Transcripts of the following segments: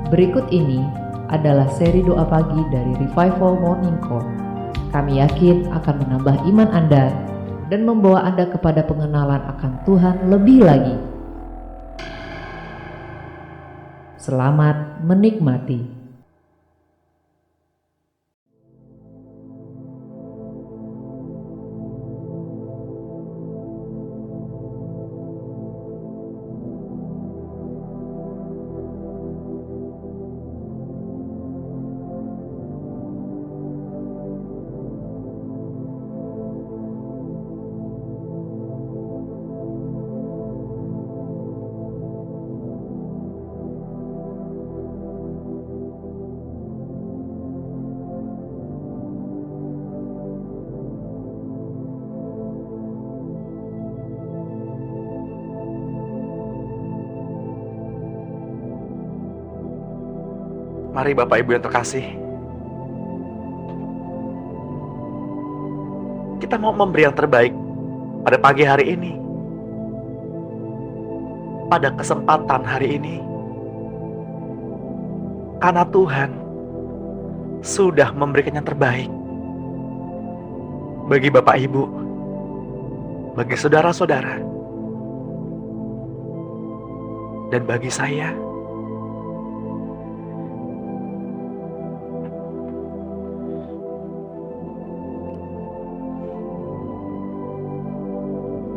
Berikut ini adalah seri doa pagi dari Revival Morning Call. Kami yakin akan menambah iman Anda dan membawa Anda kepada pengenalan akan Tuhan lebih lagi. Selamat menikmati. Mari Bapak Ibu yang terkasih, kita mau memberi yang terbaik pada pagi hari ini, pada kesempatan hari ini, karena Tuhan sudah memberikan yang terbaik bagi Bapak Ibu, bagi saudara-saudara, dan bagi saya.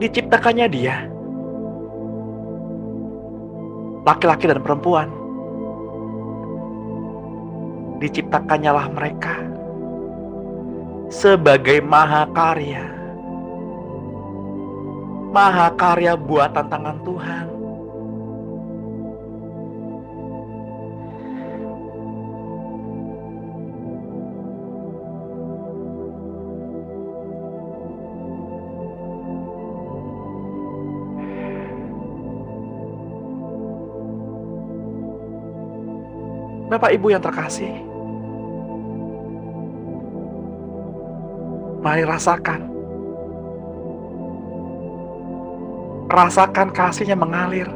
Diciptakannya Dia, laki-laki dan perempuan. Diciptakannya lah mereka sebagai mahakarya buatan tangan Tuhan. Bapak Ibu yang terkasih, mari rasakan kasih-Nya mengalir.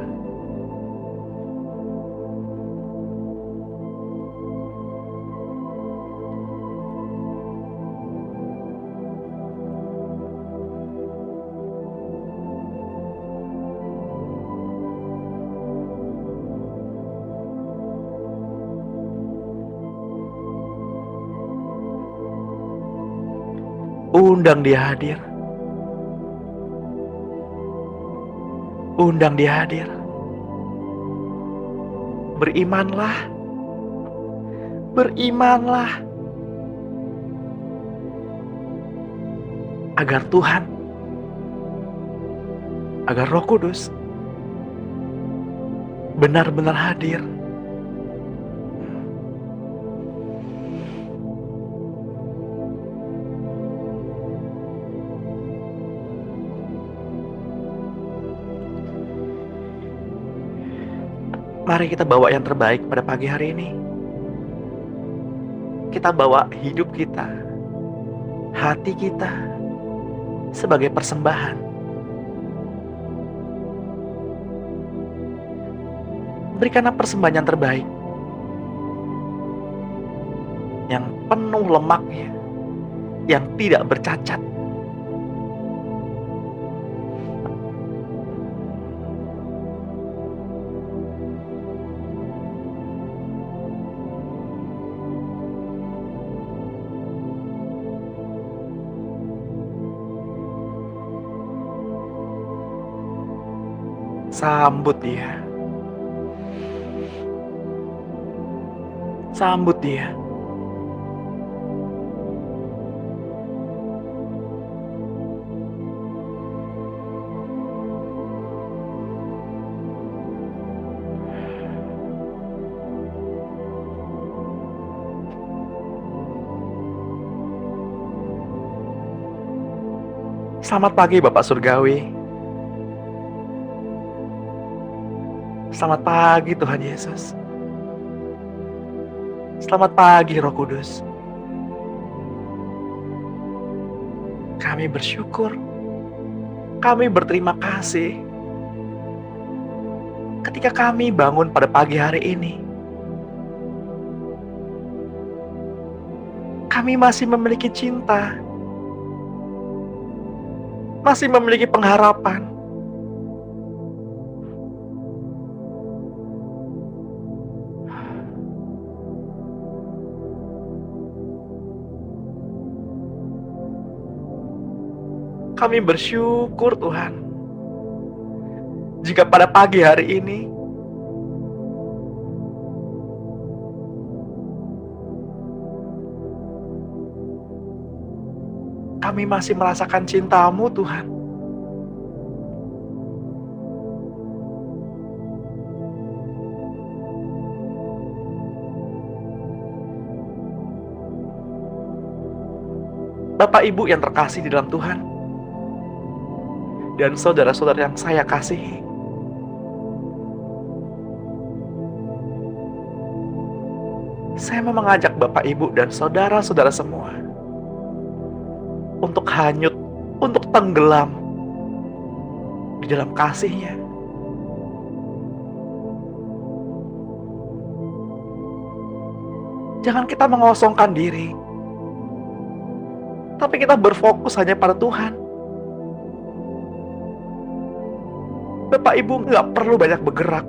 Undang Dia hadir. Undang Dia hadir. Berimanlah. Berimanlah. Agar Tuhan, agar Roh Kudus benar-benar hadir. Mari kita bawa yang terbaik pada pagi hari ini. Kita bawa hidup kita, hati kita sebagai persembahan. Berikanlah persembahan yang terbaik, yang penuh lemaknya, yang tidak bercacat. Sambut Dia. Sambut Dia. Selamat pagi Bapak Surgawi. Selamat pagi Tuhan Yesus. Selamat pagi Roh Kudus. Kami bersyukur, kami berterima kasih ketika kami bangun pada pagi hari ini. kami masih memiliki cinta, masih memiliki pengharapan. Kami bersyukur Tuhan, jika pada pagi hari ini kami masih merasakan cinta-Mu Tuhan. Bapak Ibu yang terkasih di dalam Tuhan, dan saudara-saudara yang saya kasihi, saya mau mengajak Bapak Ibu dan saudara-saudara semua untuk hanyut, untuk tenggelam di dalam kasih-Nya. Jangan kita mengosongkan diri, tapi kita berfokus hanya pada Tuhan. Bapak Ibu nggak perlu banyak bergerak.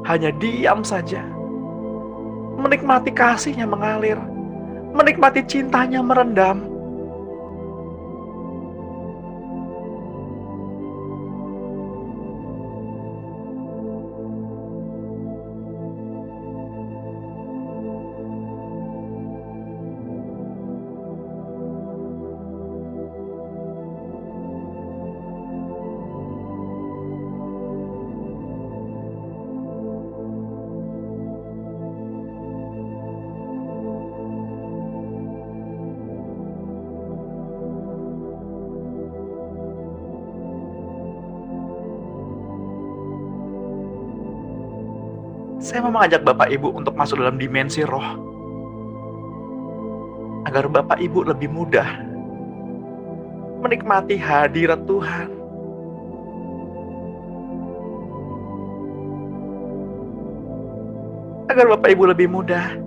Hanya diam saja. Menikmati kasih-Nya mengalir. Menikmati cintanya merendam. Saya mau mengajak Bapak Ibu untuk masuk dalam dimensi roh, agar Bapak Ibu lebih mudah menikmati hadirat Tuhan. Agar Bapak Ibu lebih mudah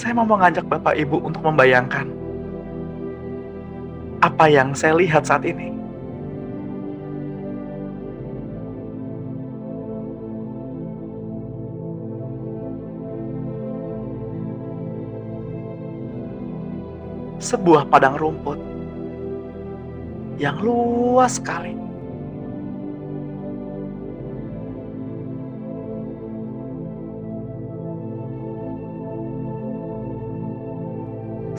Saya mau mengajak Bapak Ibu untuk membayangkan apa yang saya lihat saat ini. Sebuah padang rumput yang luas sekali.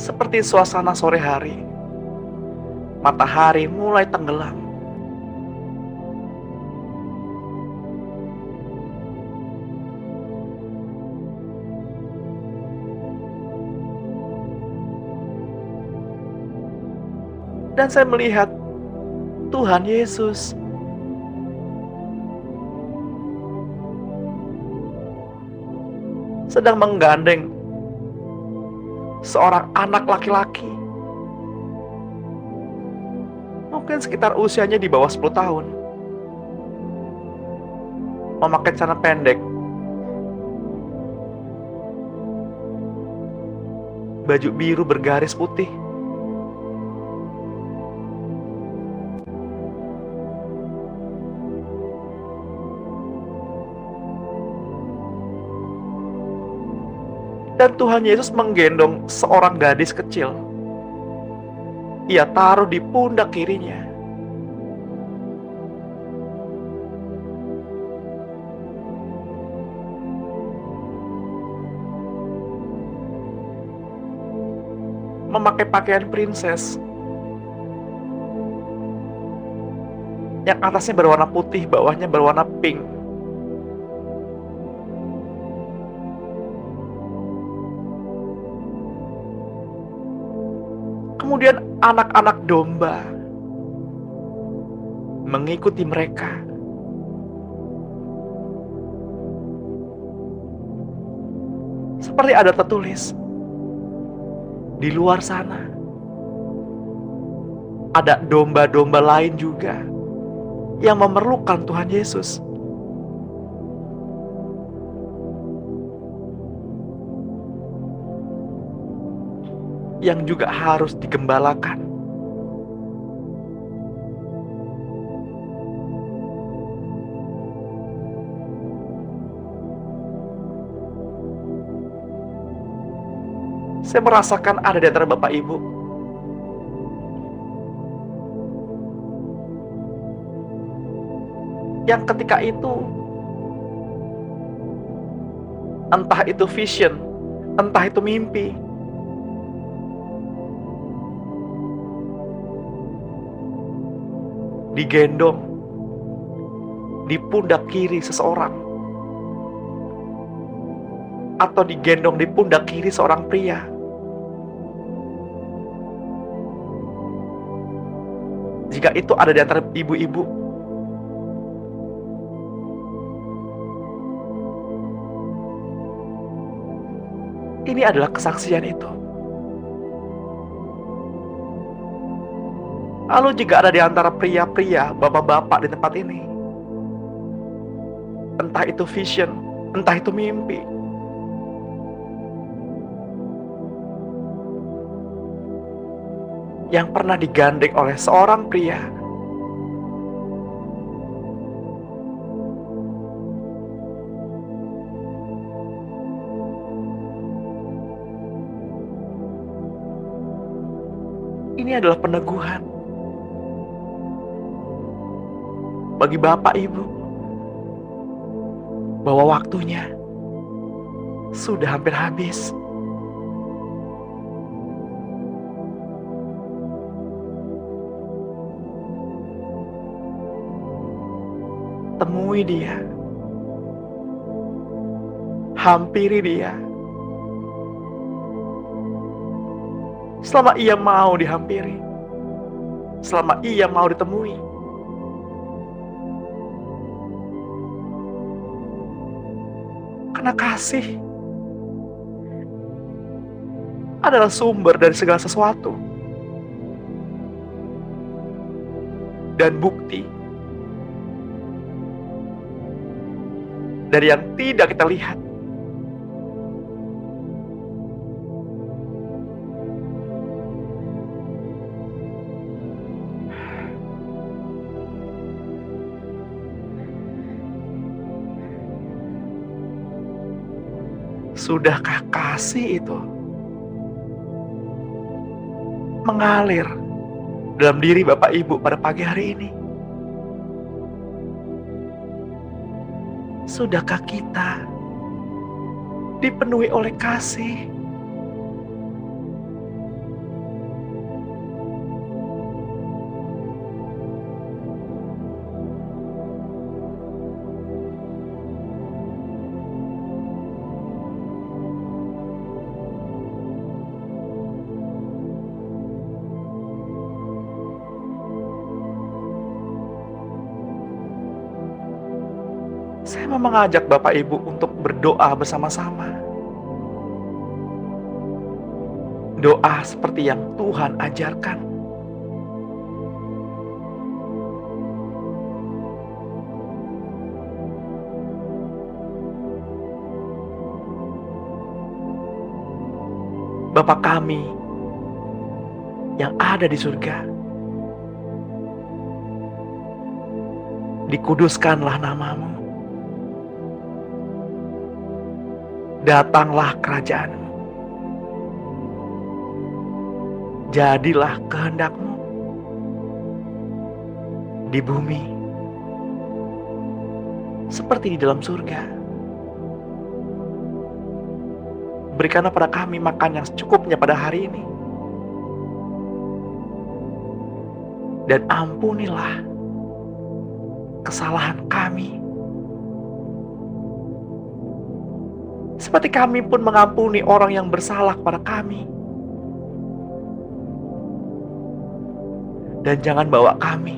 Seperti suasana sore hari, matahari mulai tenggelam. Dan saya melihat Tuhan Yesus sedang menggandeng seorang anak laki-laki, mungkin sekitar usianya di bawah 10 tahun, memakai celana pendek, baju biru bergaris putih. Dan Tuhan Yesus menggendong seorang gadis kecil. Ia taruh di pundak kirinya. Memakai pakaian princess yang atasnya berwarna putih, bawahnya berwarna pink. Kemudian anak-anak domba mengikuti mereka. Seperti ada tertulis, di luar sana ada domba-domba lain juga yang memerlukan Tuhan Yesus. Yang juga harus digembalakan. Saya merasakan ada di antara Bapak Ibu yang ketika itu, entah itu vision, entah itu mimpi, digendong di pundak kiri seseorang, atau digendong di pundak kiri seorang pria. Jika itu ada di antara ibu-ibu, ini adalah kesaksian itu. Lalu jika ada di antara pria-pria, bapak-bapak di tempat ini, entah itu vision, entah itu mimpi, yang pernah digandeng oleh seorang pria, ini adalah peneguhan bagi Bapak Ibu bahwa waktunya sudah hampir habis. Temui dia, hampiri dia. Selama ia mau dihampiri, selama ia mau ditemui, karena kasih adalah sumber dari segala sesuatu dan bukti dari yang tidak kita lihat. Sudahkah kasih itu mengalir dalam diri Bapak Ibu pada pagi hari ini? Sudahkah kita dipenuhi oleh kasih? Saya mau mengajak Bapak Ibu untuk berdoa bersama-sama. Doa seperti yang Tuhan ajarkan. Bapa kami yang ada di surga, dikuduskanlah nama-Mu. Datanglah kerajaan-Mu. Jadilah kehendak-Mu di bumi seperti di dalam surga. Berikanlah pada kami makan yang secukupnya pada hari ini. Dan ampunilah kesalahan kami, seperti kami pun mengampuni orang yang bersalah kepada kami. Dan jangan bawa kami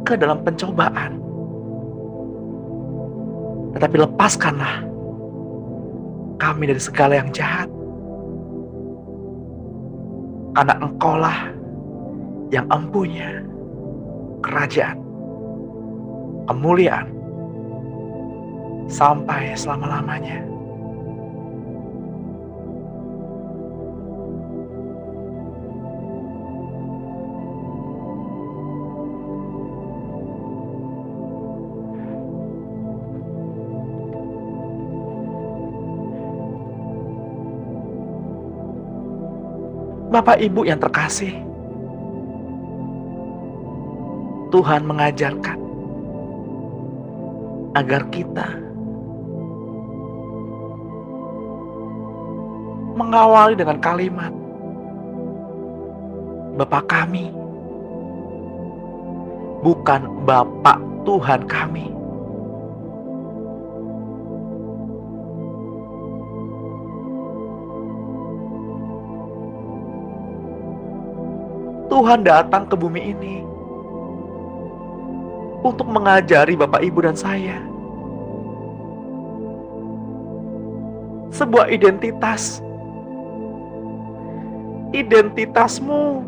ke dalam pencobaan, tetapi lepaskanlah kami dari segala yang jahat. Karena Engkaulah yang empunya kerajaan, kemuliaan, sampai selama-lamanya. Bapak Ibu yang terkasih, Tuhan mengajarkan agar kita mengawali dengan kalimat, Bapa kami, bukan Bapak Tuhan kami. Tuhan datang ke bumi ini untuk mengajari Bapak Ibu dan saya sebuah identitas. Identitasmu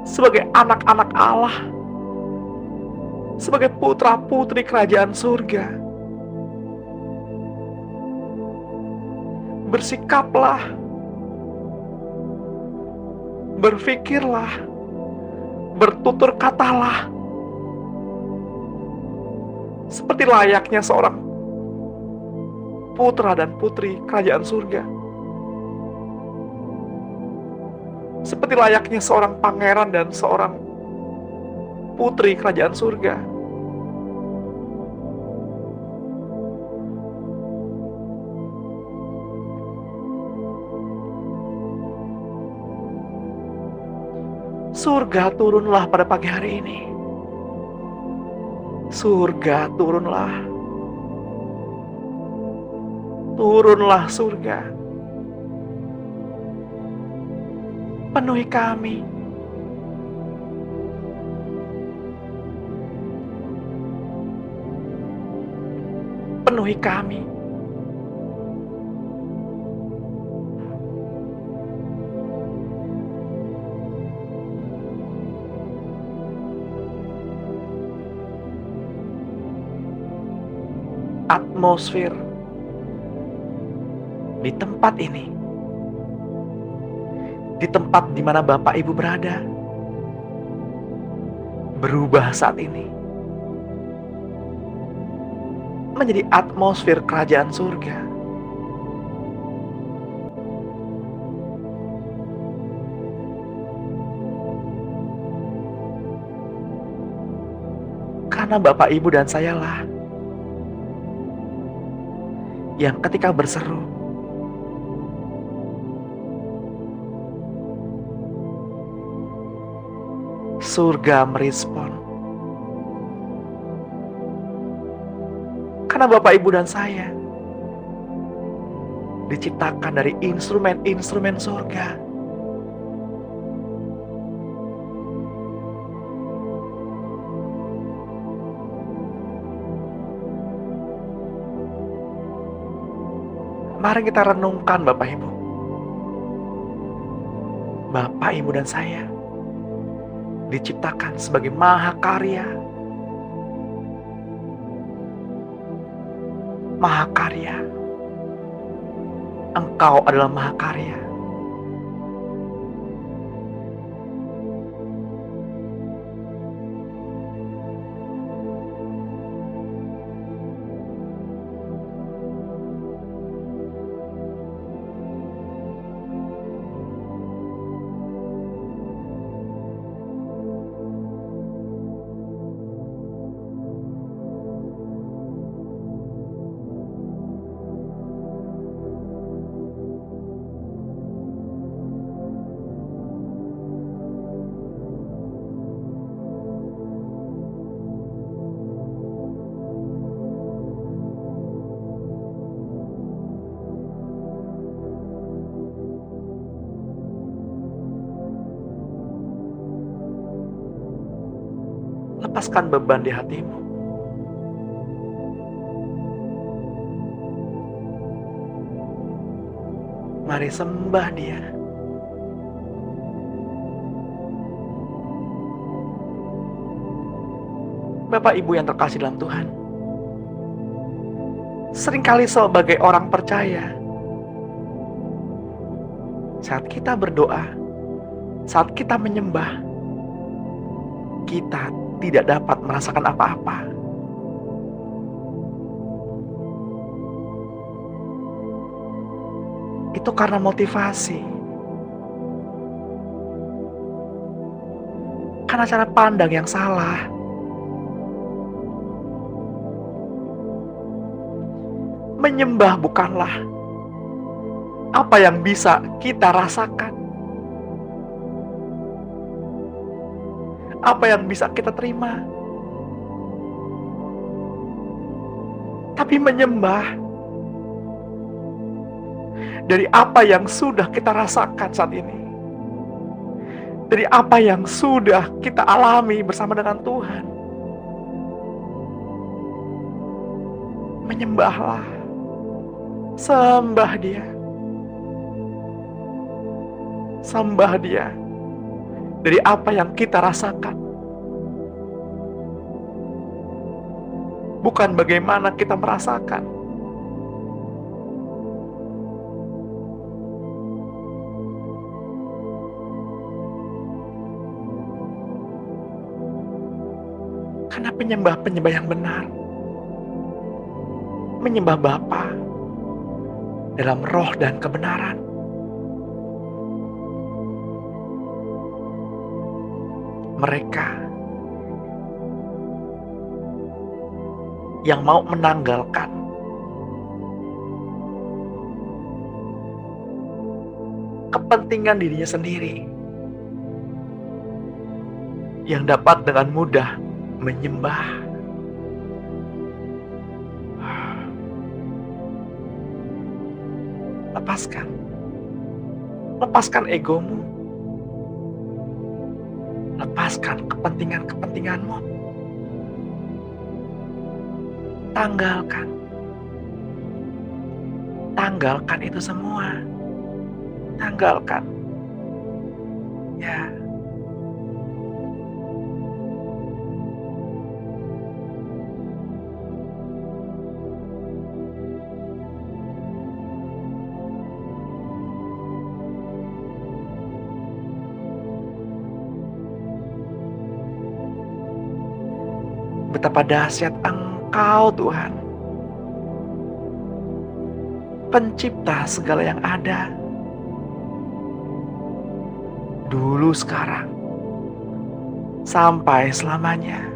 sebagai anak-anak Allah, sebagai putra-putri kerajaan surga. Bersikaplah, berfikirlah, bertutur katalah seperti layaknya seorang putra dan putri kerajaan surga. Seperti layaknya seorang pangeran dan seorang putri kerajaan surga. Surga turunlah pada pagi hari ini. Surga turunlah. Turunlah surga. Penuhi kami. Penuhi kami. Atmosfer di tempat ini, di tempat di mana Bapak Ibu berada, berubah saat ini menjadi atmosfer kerajaan surga. Karena Bapak Ibu dan sayalah yang ketika berseru, surga merespon. Karena Bapak Ibu dan saya diciptakan dari instrumen-instrumen surga. Mari kita renungkan Bapak Ibu. Bapak Ibu dan saya diciptakan sebagai mahakarya. Mahakarya. Engkau adalah mahakarya. Lepaskan beban di hatimu. Mari sembah Dia. Bapak Ibu yang terkasih dalam Tuhan, seringkali sebagai orang percaya, saat kita berdoa, saat kita menyembah, kita tidak dapat merasakan apa-apa. Itu karena motivasi. Karena cara pandang yang salah. Menyembah bukanlah apa yang bisa kita rasakan. Apa yang bisa kita terima. Tapi menyembah dari apa yang sudah kita rasakan saat ini. Dari apa yang sudah kita alami bersama dengan Tuhan. Menyembahlah. Sembah Dia. Sembah Dia. Dari apa yang kita rasakan. Bukan bagaimana kita merasakan. Karena penyembah-penyembah yang benar menyembah Bapa dalam roh dan kebenaran. Mereka yang mau menanggalkan kepentingan dirinya sendiri, yang dapat dengan mudah menyembah. Lepaskan egomu. Lepaskan kepentingan-kepentinganmu. Tanggalkan itu semua. Tanggalkan. Ya. Betapa dahsyat Engkau Tuhan, pencipta segala yang ada, dulu, sekarang, sampai selamanya.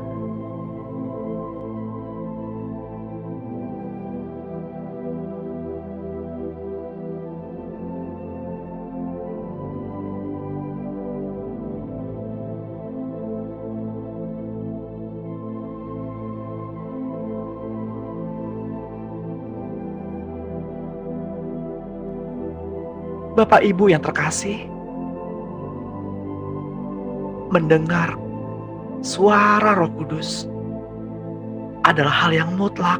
Bapak Ibu yang terkasih, mendengar suara Roh Kudus adalah hal yang mutlak.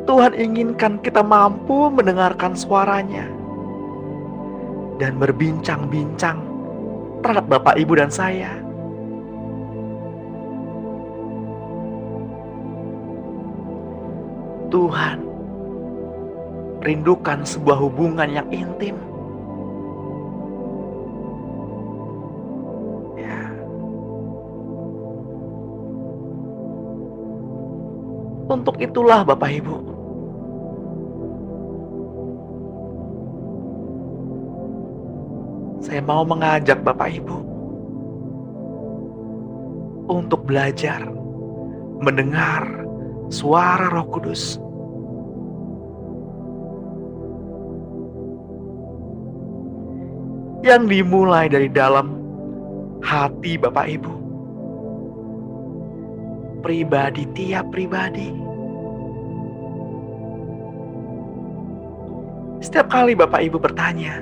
Tuhan inginkan kita mampu mendengarkan suaranya dan berbincang-bincang terhadap Bapak, Ibu, dan saya. Tuhan rindukan sebuah hubungan yang intim. Ya. Untuk itulah Bapak Ibu, saya mau mengajak Bapak Ibu untuk belajar mendengar suara Roh Kudus. Yang dimulai dari dalam hati Bapak Ibu. Pribadi tiap pribadi. Setiap kali Bapak Ibu bertanya,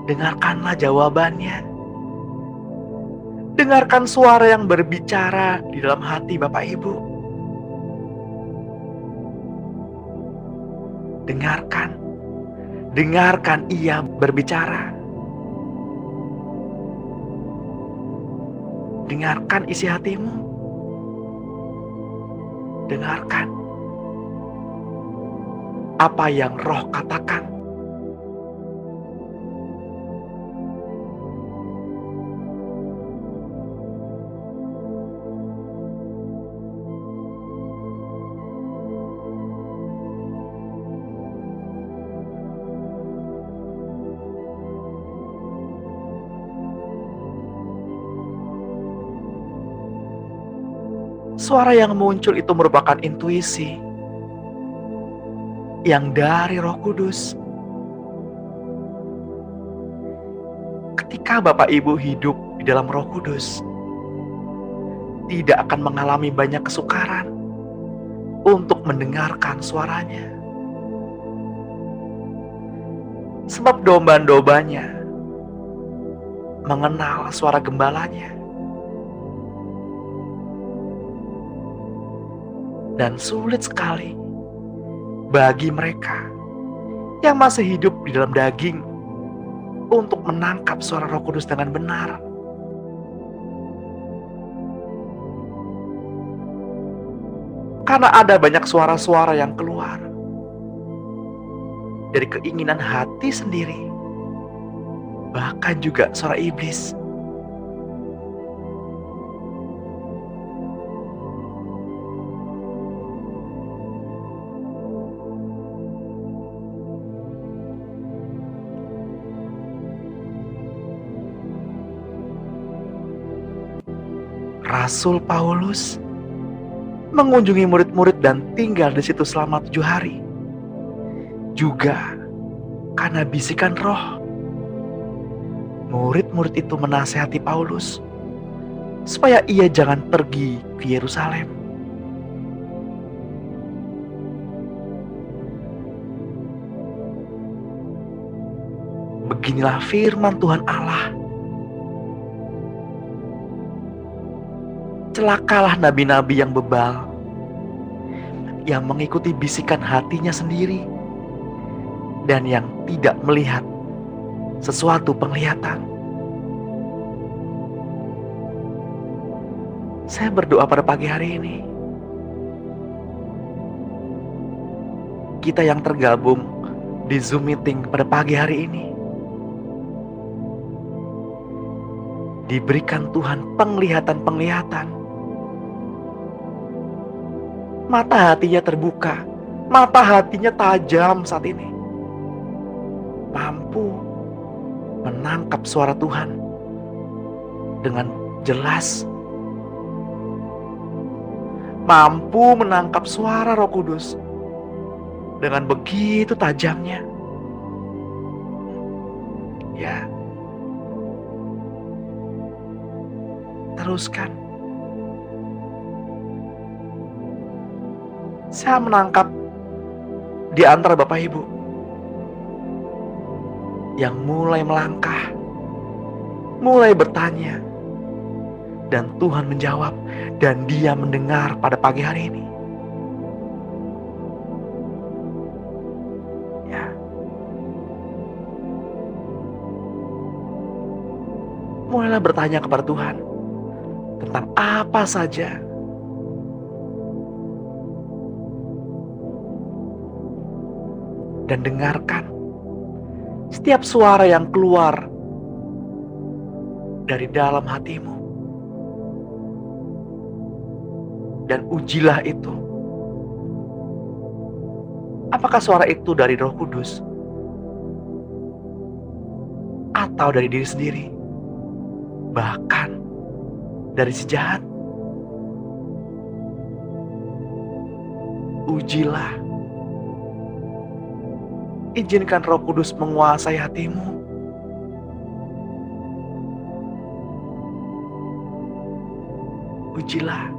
dengarkanlah jawabannya Dengarkan suara yang berbicara di dalam hati Bapak Ibu. Dengarkan, dengarkan Ia berbicara. Dengarkan isi hatimu. Dengarkan apa yang Roh katakan. Suara yang muncul itu merupakan intuisi yang dari Roh Kudus. Ketika Bapak Ibu hidup di dalam Roh Kudus, tidak akan mengalami banyak kesukaran untuk mendengarkan suaranya. Sebab domba-dombanya mengenal suara gembalanya. Dan sulit sekali bagi mereka yang masih hidup di dalam daging untuk menangkap suara Roh Kudus dengan benar. Karena ada banyak suara-suara yang keluar dari keinginan hati sendiri, bahkan juga suara iblis. Rasul Paulus mengunjungi murid-murid dan tinggal di situ selama 7 hari. Juga karena bisikan Roh, murid-murid itu menasihati Paulus supaya ia jangan pergi ke Yerusalem. Beginilah firman Tuhan Allah. Celakalah nabi-nabi yang bebal, yang mengikuti bisikan hatinya sendiri, dan yang tidak melihat sesuatu penglihatan. Saya berdoa pada pagi hari ini, kita yang tergabung di Zoom meeting pada pagi hari ini, diberikan Tuhan penglihatan-penglihatan. Mata hatinya terbuka, mata hatinya tajam saat ini. Mampu menangkap suara Tuhan dengan jelas. Mampu menangkap suara Roh Kudus dengan begitu tajamnya. Ya. Teruskan. Saya menangkap di antara Bapak Ibu yang mulai melangkah, mulai bertanya, dan Tuhan menjawab, dan Dia mendengar pada pagi hari ini. Ya. Mulailah bertanya kepada Tuhan tentang apa saja dan dengarkan setiap suara yang keluar dari dalam hatimu. Dan ujilah itu. Apakah suara itu dari Roh Kudus? Atau dari diri sendiri? Bahkan dari si jahat? Ujilah. Izinkan Roh Kudus menguasai hatimu. Ujilah.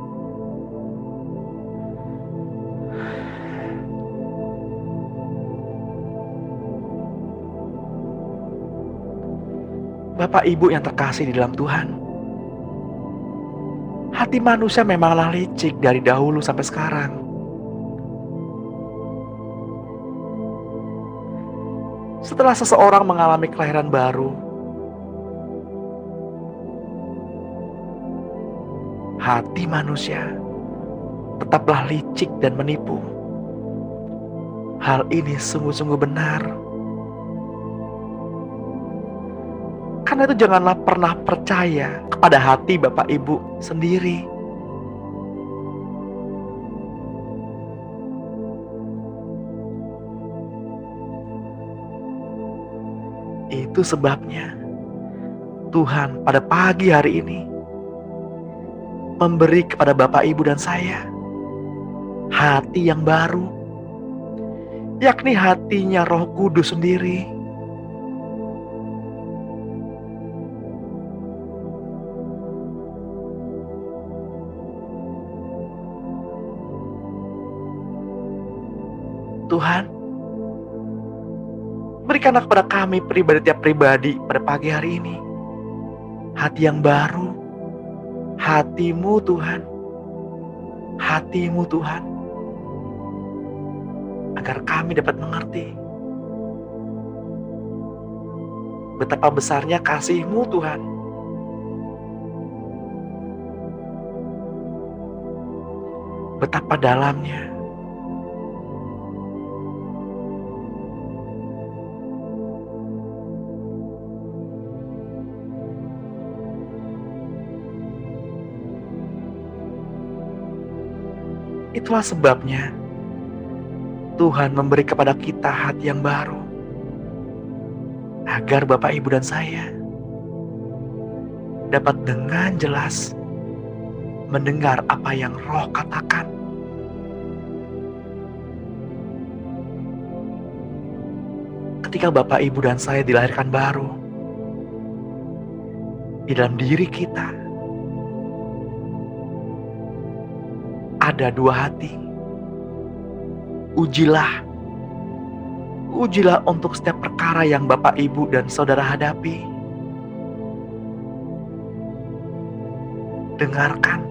Bapak Ibu yang terkasih di dalam Tuhan, Hati manusia memanglah licik dari dahulu sampai sekarang. Setelah seseorang mengalami kelahiran baru, hati manusia tetaplah licik dan menipu. Hal ini sungguh-sungguh benar. Karena itu janganlah pernah percaya kepada hati Bapak Ibu sendiri. Itu sebabnya Tuhan pada pagi hari ini memberi kepada Bapak Ibu dan saya hati yang baru, yakni hatinya Roh Kudus sendiri. Tuhan, berikanlah kepada kami tiap pribadi pada pagi hari ini hati yang baru, hati-Mu Tuhan, hati-Mu Tuhan, agar kami dapat mengerti betapa besarnya kasih-Mu Tuhan. Betapa dalamnya itulah sebabnya Tuhan memberi kepada kita hati yang baru, agar Bapak, Ibu, dan saya dapat dengan jelas mendengar apa yang Roh katakan. Ketika Bapak, Ibu, dan saya dilahirkan baru, di dalam diri kita ada dua hati. Ujilah untuk setiap perkara yang Bapak, Ibu, dan saudara hadapi. Dengarkan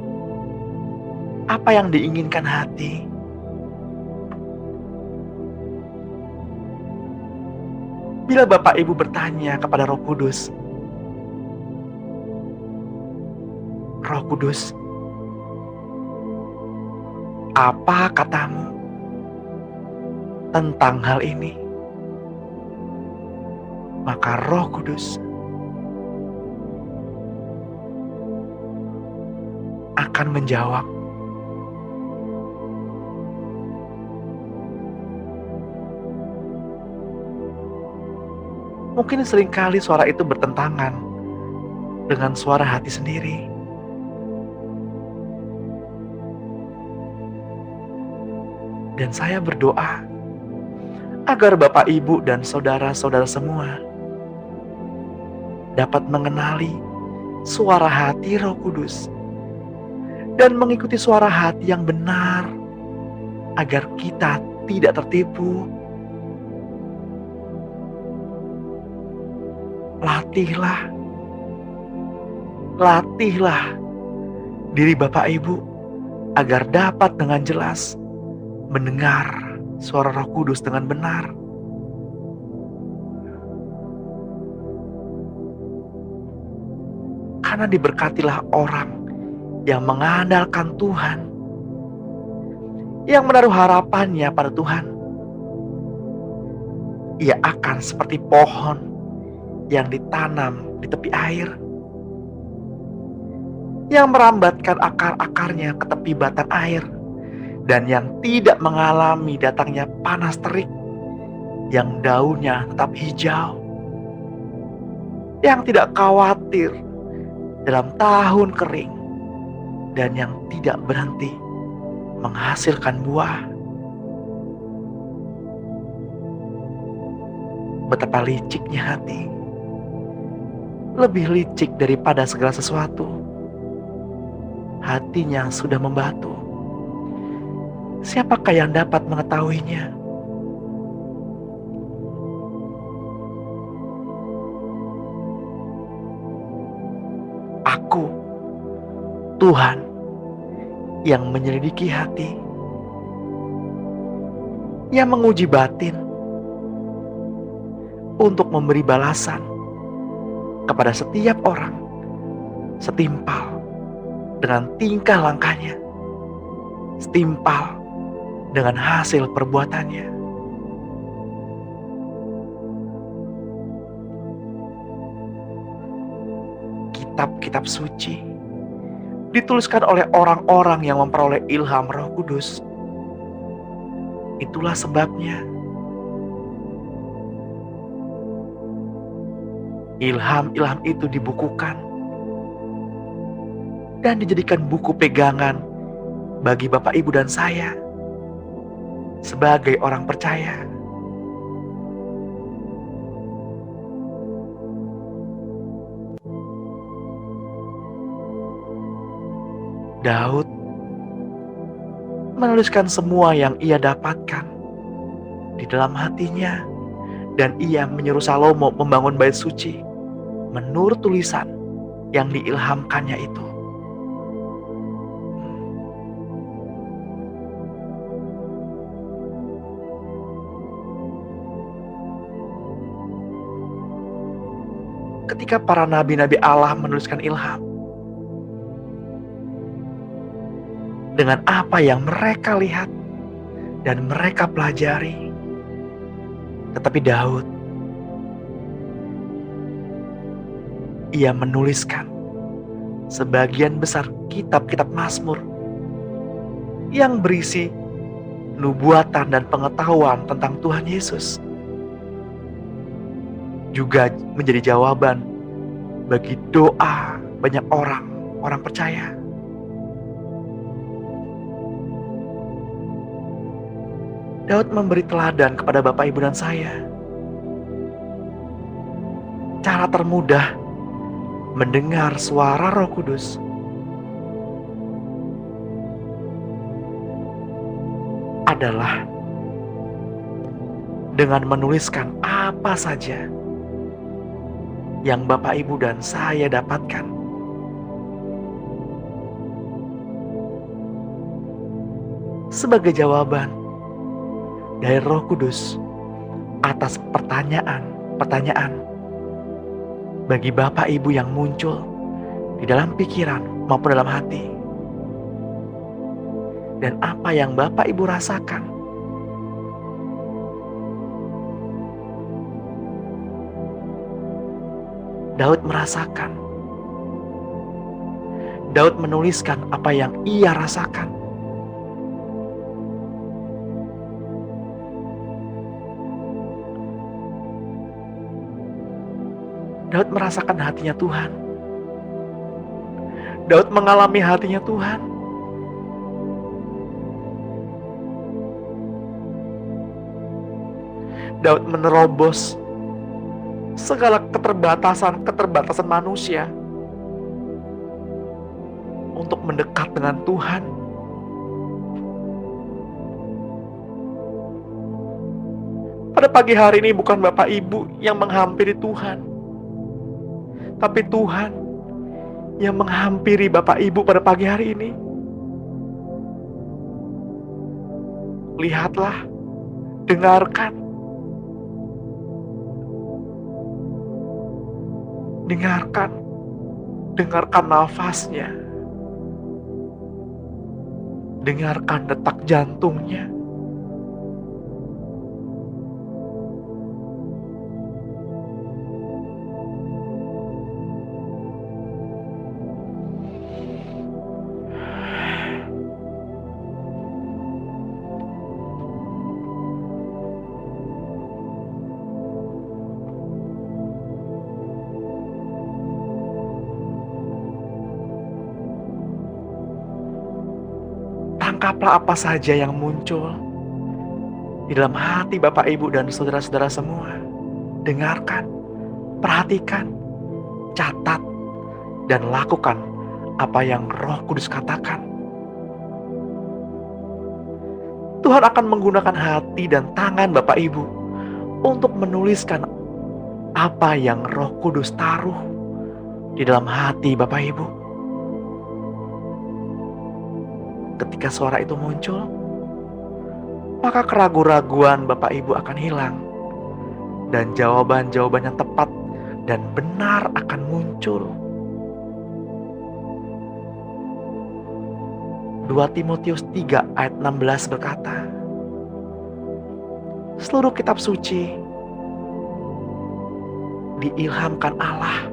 apa yang diinginkan hati. Bila Bapak Ibu bertanya kepada Roh Kudus, Roh Kudus, apa katamu tentang hal ini? Maka Roh Kudus akan menjawab, mungkin seringkali suara itu bertentangan dengan suara hati sendiri. Dan saya berdoa agar Bapak, Ibu, dan saudara-saudara semua dapat mengenali suara hati Roh Kudus dan mengikuti suara hati yang benar agar kita tidak tertipu. Latihlah diri Bapak, Ibu agar dapat dengan jelas mendengar suara Roh Kudus dengan benar. Karena diberkatilah orang yang mengandalkan Tuhan, yang menaruh harapannya pada Tuhan. Ia akan seperti pohon yang ditanam di tepi air, yang merambatkan akar-akarnya ke tepi batang air, dan yang tidak mengalami datangnya panas terik, yang daunnya tetap hijau, yang tidak khawatir dalam tahun kering, dan yang tidak berhenti menghasilkan buah. Betapa liciknya hati, lebih licik daripada segala sesuatu. Hatinya sudah membatu. Siapakah yang dapat mengetahuinya? Aku, Tuhan, yang menyelidiki hati, yang menguji batin untuk memberi balasan kepada setiap orang setimpal dengan tingkah langkahnya, setimpal dengan hasil perbuatannya. Kitab-kitab suci dituliskan oleh orang-orang yang memperoleh ilham Roh Kudus. Itulah sebabnya ilham-ilham itu dibukukan dan dijadikan buku pegangan bagi Bapak, Ibu, dan saya sebagai orang percaya. Daud menuliskan semua yang ia dapatkan di dalam hatinya, dan ia menyuruh Salomo membangun bait suci menurut tulisan yang diilhamkannya itu. Ketika para nabi-nabi Allah menuliskan ilham, dengan apa yang mereka lihat dan mereka pelajari. Tetapi Daud, ia menuliskan sebagian besar kitab-kitab Mazmur yang berisi nubuatan dan pengetahuan tentang Tuhan Yesus. Juga menjadi jawaban bagi doa banyak orang percaya. Daud memberi teladan kepada Bapak, Ibu, dan saya. Cara termudah mendengar suara Roh Kudus adalah dengan menuliskan apa saja yang Bapak, Ibu, dan saya dapatkan. Sebagai jawaban dari Roh Kudus atas pertanyaan-pertanyaan bagi Bapak, Ibu yang muncul di dalam pikiran maupun dalam hati. Dan apa yang Bapak, Ibu rasakan. Daud merasakan. Daud menuliskan apa yang ia rasakan. Daud merasakan hatinya Tuhan. Daud mengalami hatinya Tuhan. Daud menerobos segala keterbatasan manusia untuk mendekat dengan Tuhan. Pada pagi hari ini bukan Bapak, Ibu yang menghampiri Tuhan, tapi Tuhan yang menghampiri Bapak, Ibu pada pagi hari ini. Lihatlah, dengarkan. Dengarkan nafasnya. Dengarkan detak jantungnya. Tangkaplah apa saja yang muncul di dalam hati Bapak, Ibu, dan saudara-saudara semua. Dengarkan, perhatikan, catat, dan lakukan apa yang Roh Kudus katakan. Tuhan akan menggunakan hati dan tangan Bapak, Ibu untuk menuliskan apa yang Roh Kudus taruh di dalam hati Bapak, Ibu. ketika suara itu muncul, maka keraguan-raguan Bapak Ibu akan hilang dan jawaban-jawaban yang tepat dan benar akan muncul. 2 Timotius 3 ayat 16 berkata, seluruh kitab suci diilhamkan Allah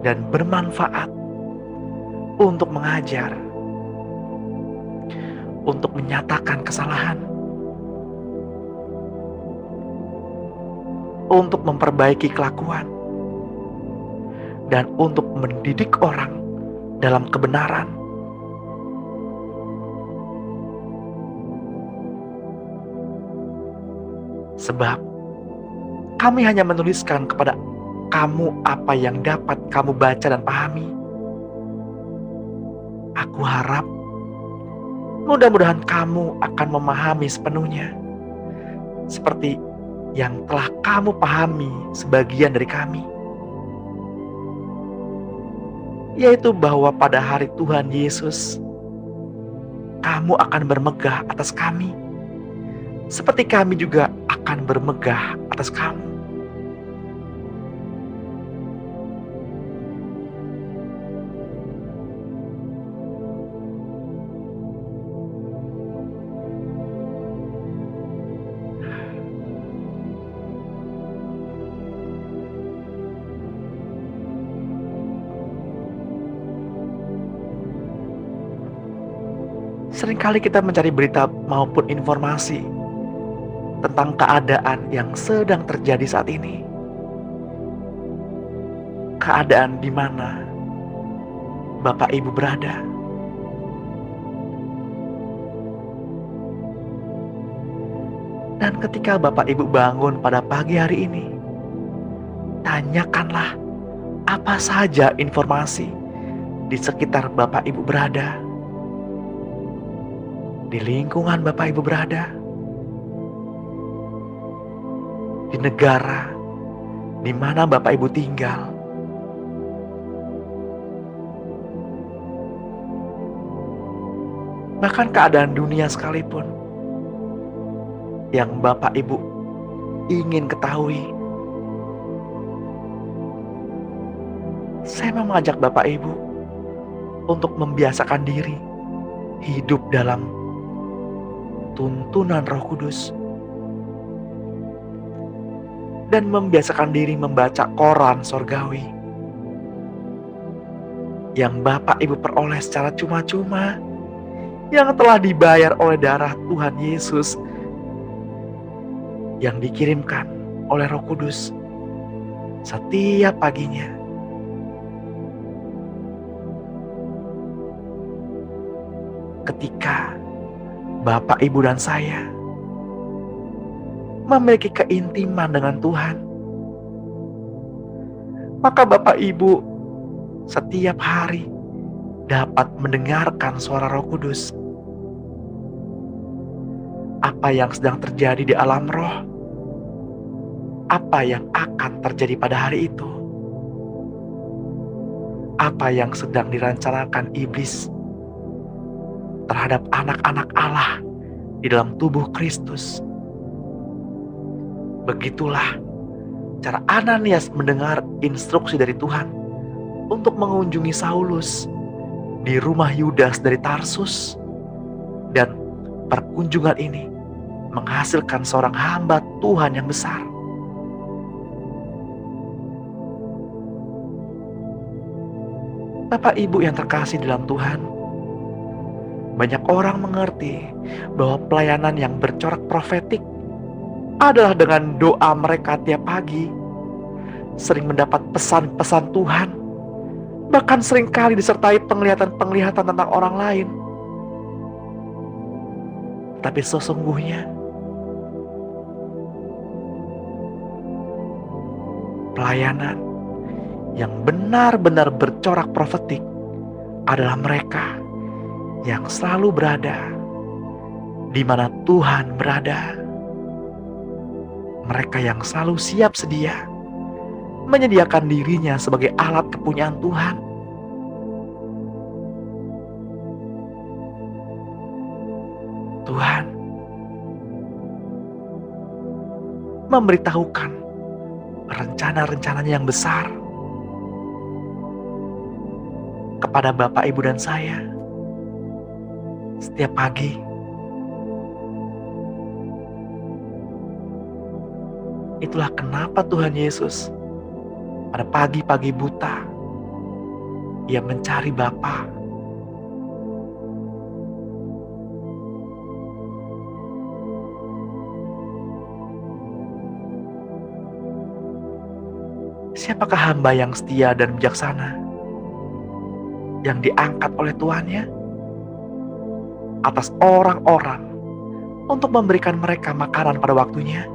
dan bermanfaat untuk mengajar, untuk menyatakan kesalahan, untuk memperbaiki kelakuan, dan untuk mendidik orang dalam kebenaran. Sebab kami hanya menuliskan kepada kamu apa yang dapat kamu baca dan pahami. Aku harap mudah-mudahan kamu akan memahami sepenuhnya, seperti yang telah kamu pahami sebagian dari kami, yaitu bahwa pada hari Tuhan Yesus, kamu akan bermegah atas kami, seperti kami juga akan bermegah atas kamu. Seringkali kita mencari berita maupun informasi tentang keadaan yang sedang terjadi saat ini. Keadaan di mana Bapak Ibu berada. Dan ketika Bapak Ibu bangun pada pagi hari ini, tanyakanlah apa saja informasi di sekitar Bapak Ibu berada, di lingkungan Bapak Ibu berada, di negara di mana Bapak Ibu tinggal. Bahkan keadaan dunia sekalipun yang Bapak Ibu ingin ketahui. Saya mau mengajak Bapak Ibu untuk membiasakan diri hidup dalam tuntunan Roh Kudus dan membiasakan diri membaca koran sorgawi yang Bapak Ibu peroleh secara cuma-cuma, yang telah dibayar oleh darah Tuhan Yesus yang dikirimkan oleh Roh Kudus setiap paginya. Ketika Bapak, Ibu, dan saya memiliki keintiman dengan Tuhan, maka Bapak Ibu setiap hari dapat mendengarkan suara Roh Kudus. Apa yang sedang terjadi di alam roh, apa yang akan terjadi pada hari itu, apa yang sedang dirancanakan iblis terhadap anak-anak Allah di dalam tubuh Kristus. Begitulah cara Ananias mendengar instruksi dari Tuhan untuk mengunjungi Saulus di rumah Yudas dari Tarsus, dan perkunjungan ini menghasilkan seorang hamba Tuhan yang besar. Bapak Ibu yang terkasih dalam Tuhan, banyak orang mengerti bahwa pelayanan yang bercorak profetik adalah dengan doa mereka tiap pagi, sering mendapat pesan-pesan Tuhan, bahkan seringkali disertai penglihatan-penglihatan tentang orang lain. Tapi sesungguhnya pelayanan yang benar-benar bercorak profetik adalah mereka yang selalu berada di mana Tuhan berada. Mereka yang selalu siap sedia menyediakan dirinya sebagai alat kepunyaan Tuhan. Tuhan, memberitahukan rencana-rencananya yang besar kepada Bapak, Ibu, dan saya setiap pagi. Itulah kenapa Tuhan Yesus pada pagi-pagi buta, Ia mencari Bapa. Siapakah hamba yang setia dan bijaksana yang diangkat oleh tuannya atas orang-orang untuk memberikan mereka makanan pada waktunya?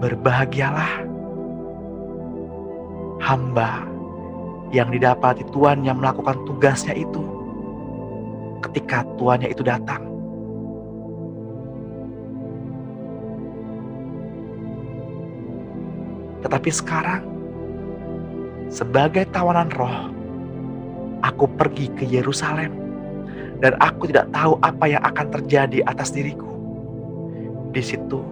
Berbahagialah hamba yang didapati tuannya melakukan tugasnya itu ketika tuannya itu datang. Tetapi sekarang, sebagai tawanan roh, aku pergi ke Yerusalem dan aku tidak tahu apa yang akan terjadi atas diriku. Di situ,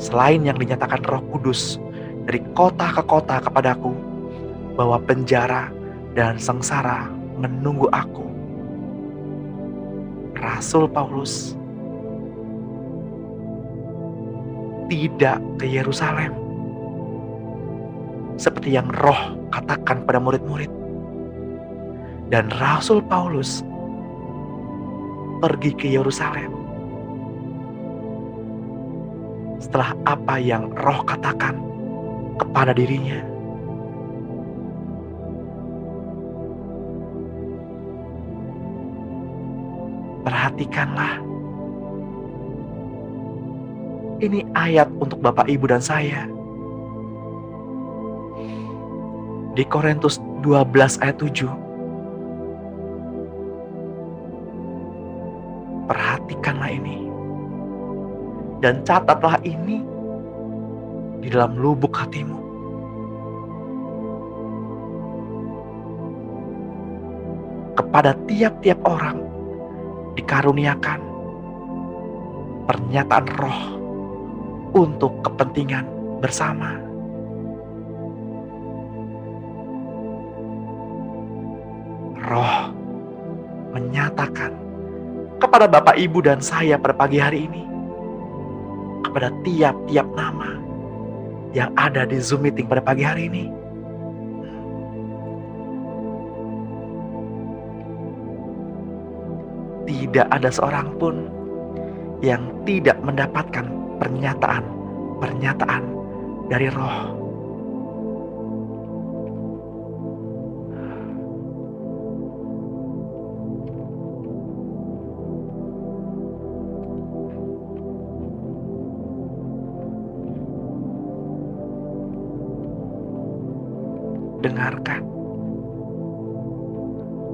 selain yang dinyatakan Roh Kudus dari kota ke kota kepadaku, bahwa penjara dan sengsara menunggu aku. Rasul Paulus tidak ke Yerusalem seperti yang Roh katakan pada murid-murid. Dan Rasul Paulus pergi ke Yerusalem setelah apa yang Roh katakan kepada dirinya. Perhatikanlah, ini ayat untuk Bapak, Ibu, dan saya. Di Korintus 12 ayat 7. Perhatikanlah ini. Dan catatlah ini di dalam lubuk hatimu. Kepada tiap-tiap orang dikaruniakan pernyataan Roh untuk kepentingan bersama. Roh menyatakan kepada Bapak, Ibu, dan saya pada pagi hari ini, kepada tiap-tiap nama yang ada di Zoom meeting pada pagi hari ini, tidak ada seorang pun yang tidak mendapatkan pernyataan dari Roh. Dengarkan,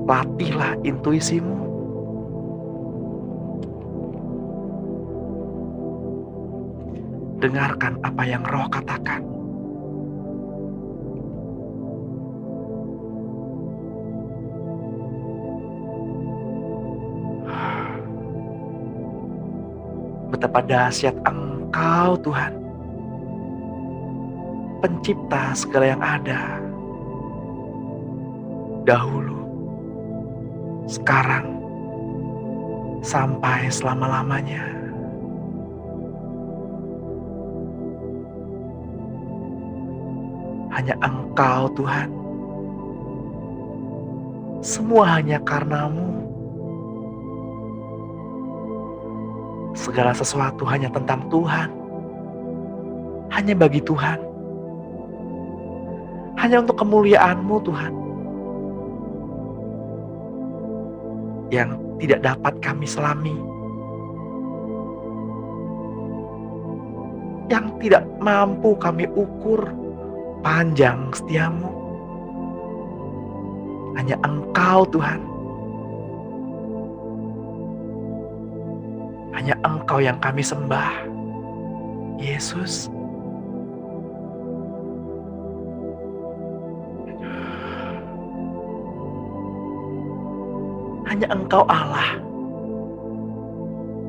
latihlah intuisimu. Dengarkan apa yang Roh katakan. Betapa dahsyat Engkau, Tuhan, Pencipta segala yang ada, dahulu, sekarang, sampai selama-lamanya. Hanya Engkau, Tuhan. Semua hanya karena-Mu. Segala sesuatu hanya tentang Tuhan. Hanya bagi Tuhan. Hanya untuk kemuliaan-Mu, Tuhan. Yang tidak dapat kami selami. Yang tidak mampu kami ukur panjang setiamu. Hanya Engkau, Tuhan. Hanya Engkau yang kami sembah, Yesus. Hanya Engkau Allah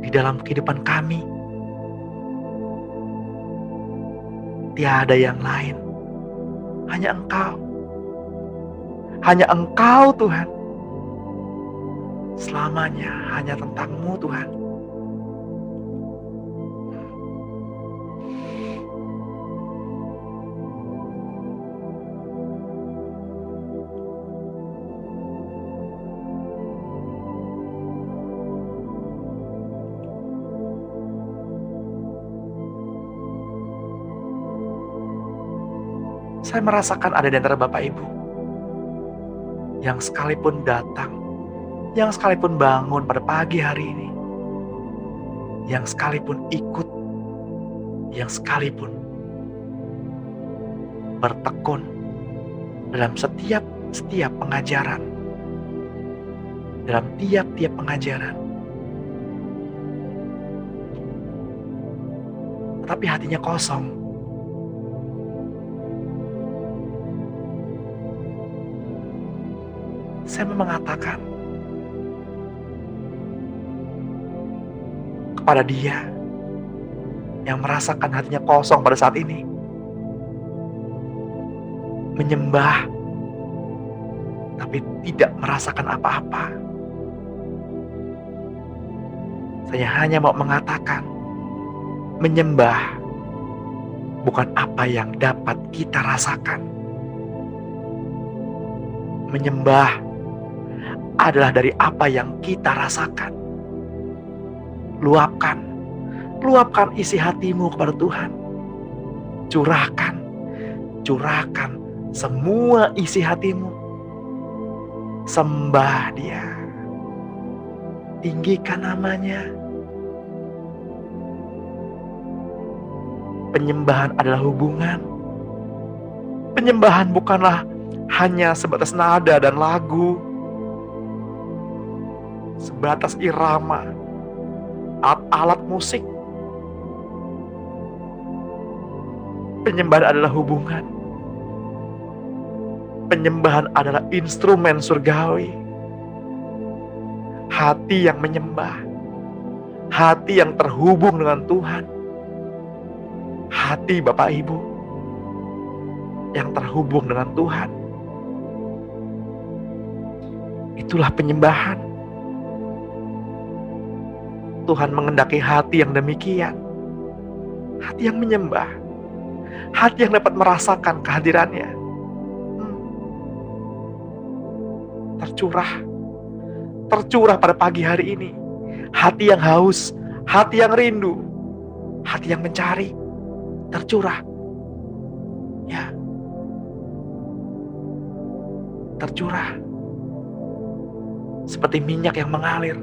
di dalam kehidupan kami. Tiada yang lain, hanya Engkau. Hanya Engkau Tuhan. Selamanya hanya tentang-Mu Tuhan. Saya merasakan ada di antara Bapak Ibu yang sekalipun datang, yang sekalipun bangun pada pagi hari ini, yang sekalipun ikut, yang sekalipun bertekun dalam setiap pengajaran, dalam tiap-tiap pengajaran, tetapi hatinya kosong. Saya mau mengatakan kepada dia yang merasakan hatinya kosong pada saat ini, menyembah tapi tidak merasakan apa-apa. Saya hanya mau mengatakan, menyembah bukan apa yang dapat kita rasakan. Menyembah adalah dari apa yang kita rasakan. Luapkan isi hatimu kepada Tuhan. Curahkan semua isi hatimu. Sembah Dia. Tinggikan namanya. Penyembahan adalah hubungan. Penyembahan bukanlah hanya sebatas nada dan lagu, sebatas irama, alat musik. Penyembahan adalah hubungan. Penyembahan adalah instrumen surgawi. Hati yang menyembah, hati yang terhubung dengan Tuhan, hati Bapak Ibu yang terhubung dengan Tuhan. Itulah penyembahan. Tuhan mengendaki hati yang demikian. Hati yang menyembah. Hati yang dapat merasakan kehadirannya. Tercurah pada pagi hari ini. Hati yang haus, hati yang rindu, hati yang mencari, tercurah. Ya. Tercurah. Seperti minyak yang mengalir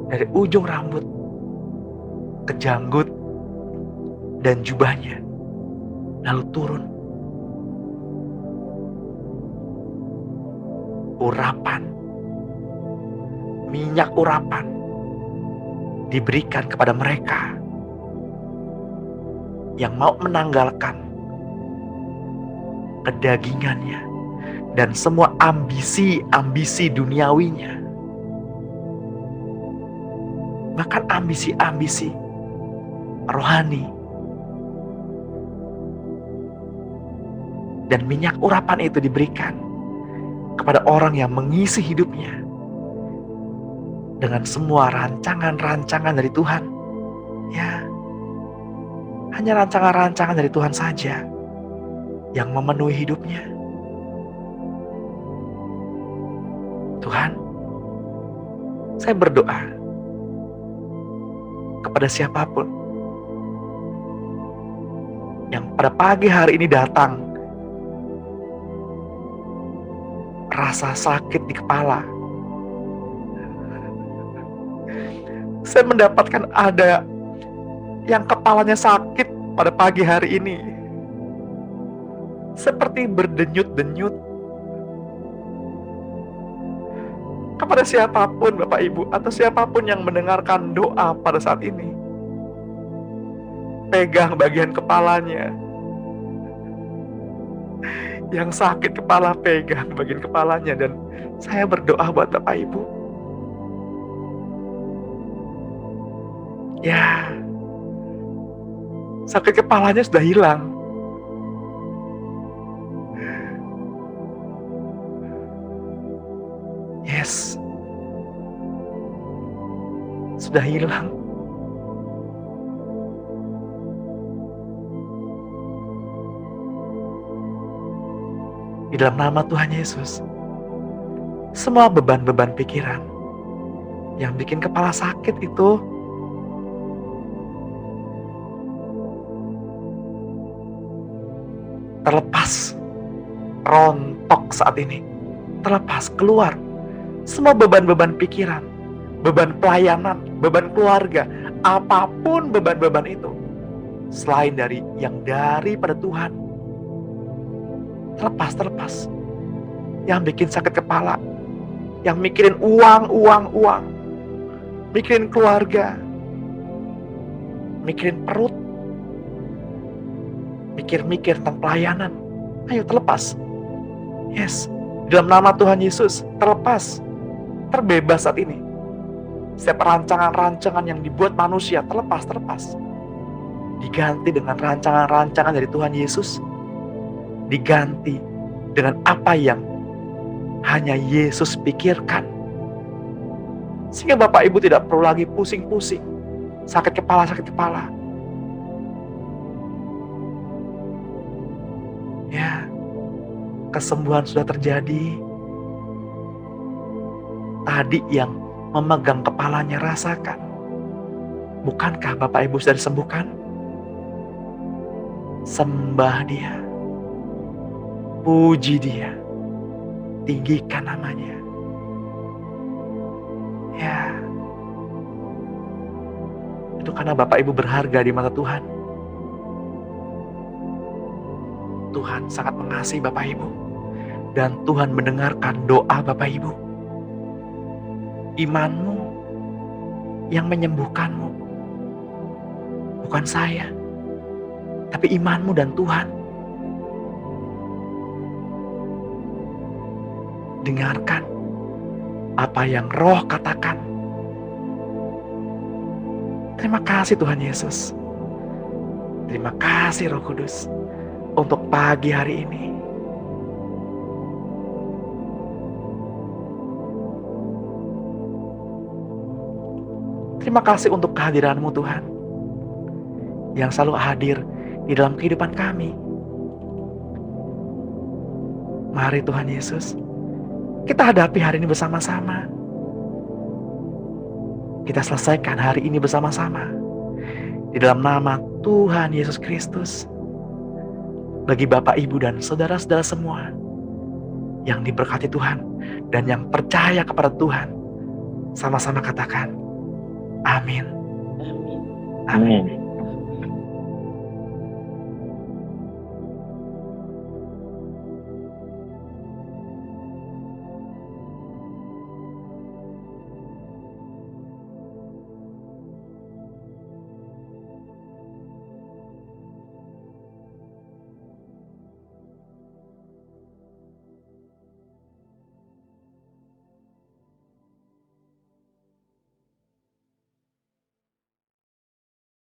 dari ujung rambut ke janggut dan jubahnya, lalu turun. Minyak urapan diberikan kepada mereka yang mau menanggalkan kedagingannya dan semua ambisi duniawinya. Bahkan ambisi rohani. Dan minyak urapan itu diberikan kepada orang yang mengisi hidupnya dengan semua rancangan-rancangan dari Tuhan. Ya, hanya rancangan-rancangan dari Tuhan saja yang memenuhi hidupnya. Tuhan, saya berdoa kepada siapapun yang pada pagi hari ini datang rasa sakit di kepala. Saya mendapatkan ada yang kepalanya sakit pada pagi hari ini, seperti berdenyut-denyut. Kepada siapapun Bapak Ibu atau siapapun yang mendengarkan doa pada saat ini, pegang bagian kepalanya. Yang sakit kepala, pegang bagian kepalanya. Dan saya berdoa buat Bapak Ibu, Ya, sakit kepalanya sudah hilang. Yes, sudah hilang. Di dalam nama Tuhan Yesus, semua beban-beban pikiran yang bikin kepala sakit itu terlepas, rontok saat ini, terlepas, keluar. Semua beban-beban pikiran, beban pelayanan, beban keluarga, apapun beban-beban itu, selain dari yang daripada Tuhan, terlepas. Yang bikin sakit kepala, yang mikirin uang, mikirin keluarga, mikirin perut, mikir tentang pelayanan, ayo terlepas. Yes, dalam nama Tuhan Yesus, terlepas, terbebas saat ini. Setiap rancangan-rancangan yang dibuat manusia, terlepas. Diganti dengan rancangan-rancangan dari Tuhan Yesus. Diganti dengan apa yang hanya Yesus pikirkan. Sehingga Bapak Ibu tidak perlu lagi pusing-pusing, sakit kepala. Ya, kesembuhan sudah terjadi. Tadi yang memegang kepalanya rasakan. Bukankah Bapak Ibu sudah disembuhkan? Sembah Dia. Puji Dia. Tinggikan namanya. Ya. Itu karena Bapak Ibu berharga di mata Tuhan. Tuhan sangat mengasihi Bapak Ibu. Dan Tuhan mendengarkan doa Bapak Ibu. Imanmu yang menyembuhkanmu. Bukan saya. Tapi imanmu dan Tuhan. Dengarkan apa yang Roh katakan. Terima kasih Tuhan Yesus. Terima kasih Roh Kudus untuk pagi hari ini. Terima kasih untuk kehadiran-Mu Tuhan, yang selalu hadir di dalam kehidupan kami. Mari Tuhan Yesus, kita hadapi hari ini bersama-sama. Kita selesaikan hari ini bersama-sama. Di dalam nama Tuhan Yesus Kristus. Bagi Bapak, Ibu, dan saudara-saudara semua yang diberkati Tuhan dan yang percaya kepada Tuhan, sama-sama katakan, amin. Amin.